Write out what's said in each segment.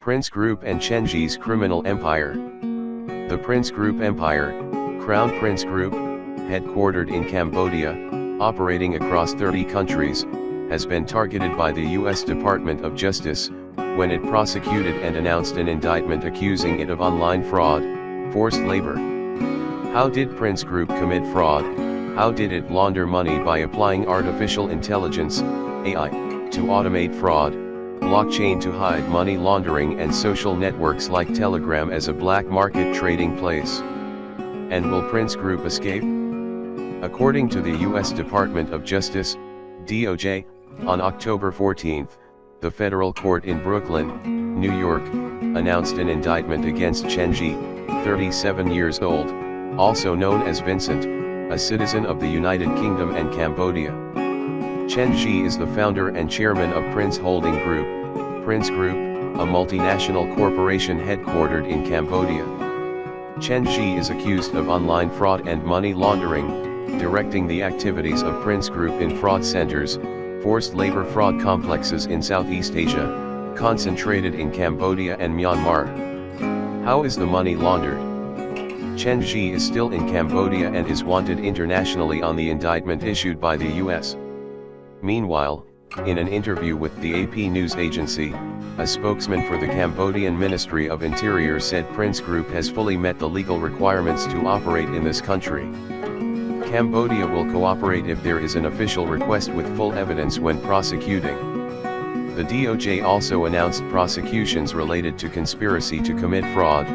Prince Group and Chen Ji's criminal empire. The Prince Group Empire, Crown Prince Group, headquartered in Cambodia, operating across 30 countries, has been targeted by the U.S. Department of Justice, when it prosecuted and announced an indictment accusing it of online fraud, forced labor. How did Prince Group commit fraud? How did it launder money by applying artificial intelligence, AI, to automate fraud, blockchain to hide money laundering, and social networks like Telegram as a black market trading place? And will Prince Group escape? According to the U.S. Department of Justice, DOJ, on October 14, the federal court in Brooklyn, New York, announced an indictment against Chen Ji, 37 years old, also known as Vincent, a citizen of the United Kingdom and Cambodia. Chen Ji is the founder and chairman of Prince Holding Group, Prince Group, a multinational corporation headquartered in Cambodia. Chen Ji is accused of online fraud and money laundering, directing the activities of Prince Group in fraud centers, forced labor fraud complexes in Southeast Asia, concentrated in Cambodia and Myanmar. How is the money laundered? Chen Ji is still in Cambodia and is wanted internationally on the indictment issued by the U.S. Meanwhile, in an interview with the AP news agency, a spokesman for the Cambodian Ministry of Interior said Prince Group has fully met the legal requirements to operate in this country. Cambodia will cooperate if there is an official request with full evidence when prosecuting. The DOJ also announced prosecutions related to conspiracy to commit fraud,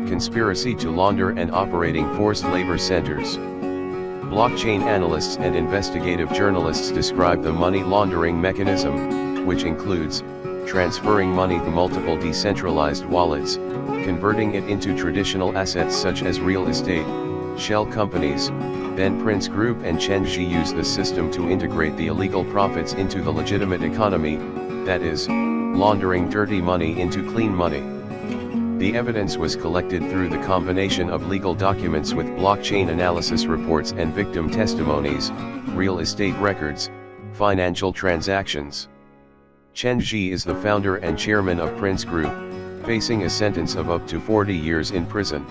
conspiracy to launder, and operating forced labor centers. Blockchain analysts and investigative journalists describe the money laundering mechanism, which includes transferring money to multiple decentralized wallets, converting it into traditional assets such as real estate, shell companies. Then Prince Group and Chen Ji use the system to integrate the illegal profits into the legitimate economy, that is, laundering dirty money into clean money. The evidence was collected through the combination of legal documents with blockchain analysis reports and victim testimonies, real estate records, financial transactions. Chen Ji is the founder and chairman of Prince Group, facing a sentence of up to 40 years in prison.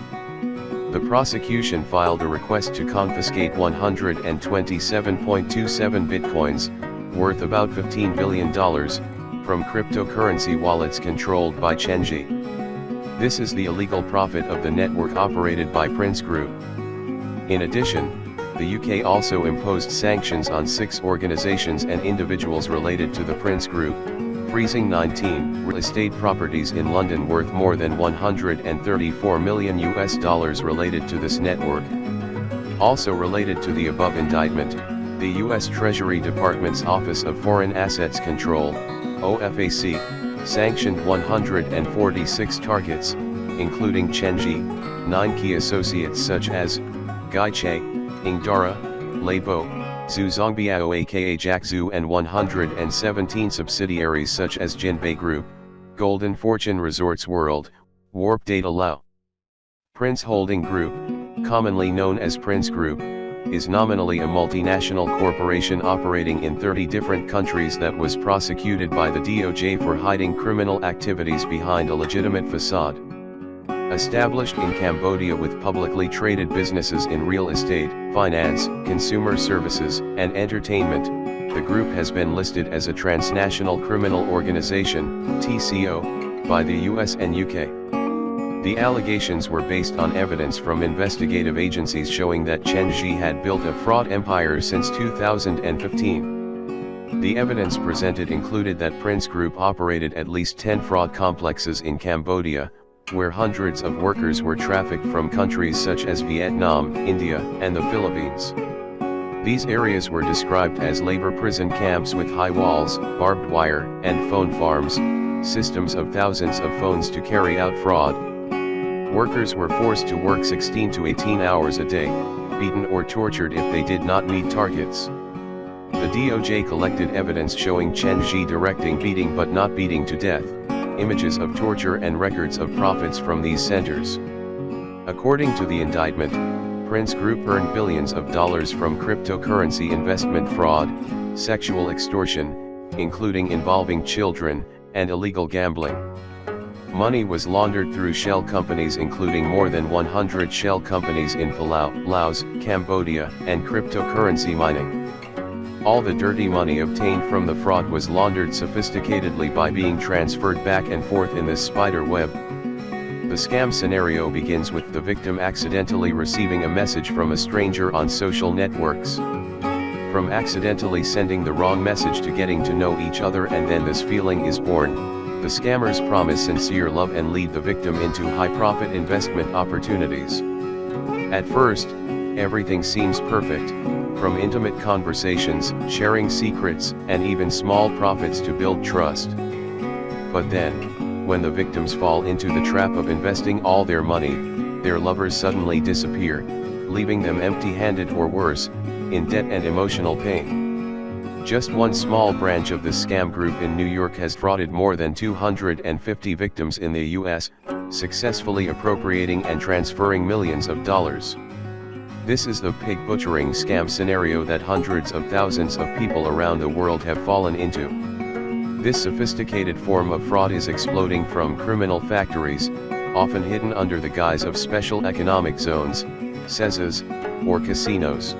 The prosecution filed a request to confiscate 127.27 bitcoins, worth about $15 billion, from cryptocurrency wallets controlled by Chen Ji. This is the illegal profit of the network operated by Prince Group. In addition, the UK also imposed sanctions on 6 organizations and individuals related to the Prince Group, freezing 19 real estate properties in London worth more than $134 million related to this network. Also related to the above indictment, the U.S. Treasury Department's Office of Foreign Assets Control, OFAC, sanctioned 146 targets, including Chen Ji, 9 key associates such as Gai Che, Ing Dara, Lei Bo, Zhu Zongbiao aka Jack Zhu, and 117 subsidiaries such as Jinbei Group, Golden Fortune Resorts World, Warp Data Lao. Prince Holding Group, commonly known as Prince Group, is nominally a multinational corporation operating in 30 different countries that was prosecuted by the DOJ for hiding criminal activities behind a legitimate facade. Established in Cambodia with publicly traded businesses in real estate, finance, consumer services, and entertainment, the group has been listed as a transnational criminal organization, TCO, by the US and UK. The allegations were based on evidence from investigative agencies showing that Chen Ji had built a fraud empire since 2015. The evidence presented included that Prince Group operated at least 10 fraud complexes in Cambodia, where hundreds of workers were trafficked from countries such as Vietnam, India, and the Philippines. These areas were described as labor prison camps with high walls, barbed wire, and phone farms, systems of thousands of phones to carry out fraud. Workers were forced to work 16 to 18 hours a day, beaten or tortured if they did not meet targets. The DOJ collected evidence showing Chen Ji directing beating but not beating to death, images of torture, and records of profits from these centers. According to the indictment, Prince Group earned billions of dollars from cryptocurrency investment fraud, sexual extortion, including involving children, and illegal gambling. Money was laundered through shell companies, including more than 100 shell companies in Palau, Laos, Cambodia, and cryptocurrency mining. All the dirty money obtained from the fraud was laundered sophisticatedly by being transferred back and forth in this spider web. The scam scenario begins with the victim accidentally receiving a message from a stranger on social networks. From accidentally sending the wrong message to getting to know each other, and then this feeling is born. The scammers promise sincere love and lead the victim into high-profit investment opportunities. At first, everything seems perfect, from intimate conversations, sharing secrets, and even small profits to build trust. But then, when the victims fall into the trap of investing all their money, their lovers suddenly disappear, leaving them empty-handed or worse, in debt and emotional pain. Just one small branch of this scam group in New York has frauded more than 250 victims in the US, successfully appropriating and transferring millions of dollars. This is the pig butchering scam scenario that hundreds of thousands of people around the world have fallen into. This sophisticated form of fraud is exploding from criminal factories, often hidden under the guise of special economic zones, CEZAs, or casinos.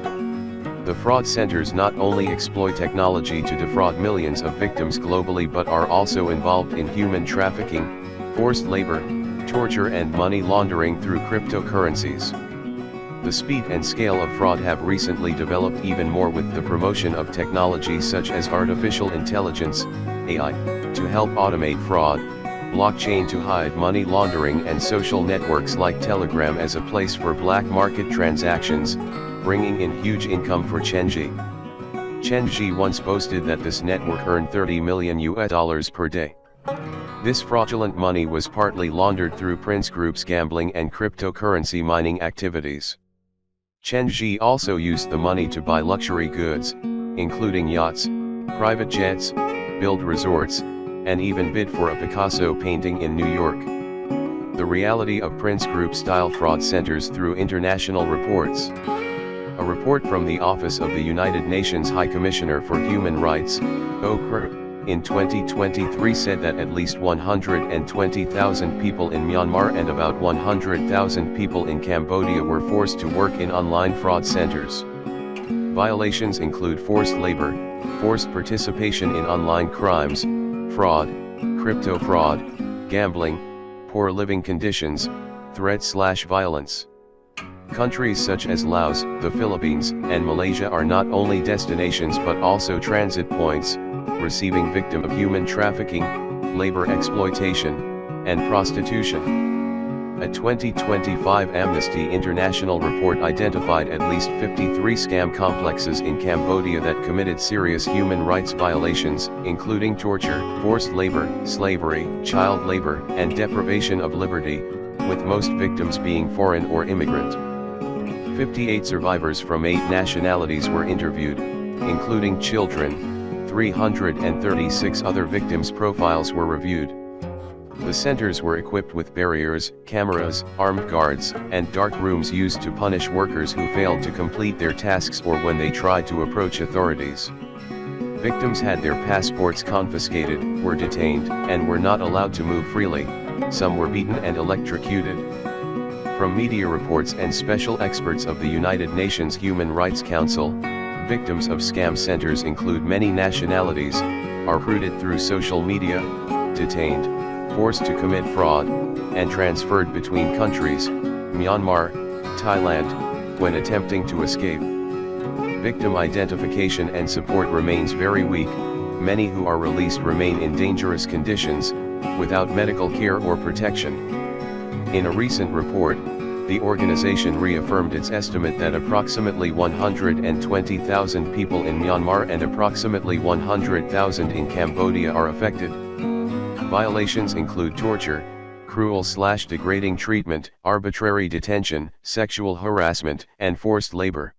The fraud centers not only exploit technology to defraud millions of victims globally, but are also involved in human trafficking, forced labor, torture, and money laundering through cryptocurrencies. The speed and scale of fraud have recently developed even more with the promotion of technology such as artificial intelligence, AI, to help automate fraud, blockchain to hide money laundering, and social networks like Telegram as a place for black market transactions, bringing in huge income for Chen Ji. Chen Ji once boasted that this network earned $30 million per day. This fraudulent money was partly laundered through Prince Group's gambling and cryptocurrency mining activities. Chen Ji also used the money to buy luxury goods, including yachts, private jets, build resorts, and even bid for a Picasso painting in New York. The reality of Prince Group-style fraud centers through international reports. A report from the Office of the United Nations High Commissioner for Human Rights, OCHR, in 2023 said that at least 120,000 people in Myanmar and about 100,000 people in Cambodia were forced to work in online fraud centers. Violations include forced labor, forced participation in online crimes, fraud, crypto fraud, gambling, poor living conditions, threats/violence. Countries such as Laos, the Philippines, and Malaysia are not only destinations but also transit points, receiving victims of human trafficking, labor exploitation, and prostitution. A 2025 Amnesty International report identified at least 53 scam complexes in Cambodia that committed serious human rights violations, including torture, forced labor, slavery, child labor, and deprivation of liberty, with most victims being foreign or immigrant. 58 survivors from 8 nationalities were interviewed, including children. 336 other victims' profiles were reviewed. The centers were equipped with barriers, cameras, armed guards, and dark rooms used to punish workers who failed to complete their tasks or when they tried to approach authorities. Victims had their passports confiscated, were detained, and were not allowed to move freely. Some were beaten and electrocuted. From media reports and special experts of the United Nations Human Rights Council, victims of scam centers include many nationalities, are recruited through social media, detained, forced to commit fraud, and transferred between countries, Myanmar, Thailand, when attempting to escape. Victim identification and support remains very weak. Many who are released remain in dangerous conditions, without medical care or protection. In a recent report, the organization reaffirmed its estimate that approximately 120,000 people in Myanmar and approximately 100,000 in Cambodia are affected. Violations include torture, cruel/degrading treatment, arbitrary detention, sexual harassment, and forced labor.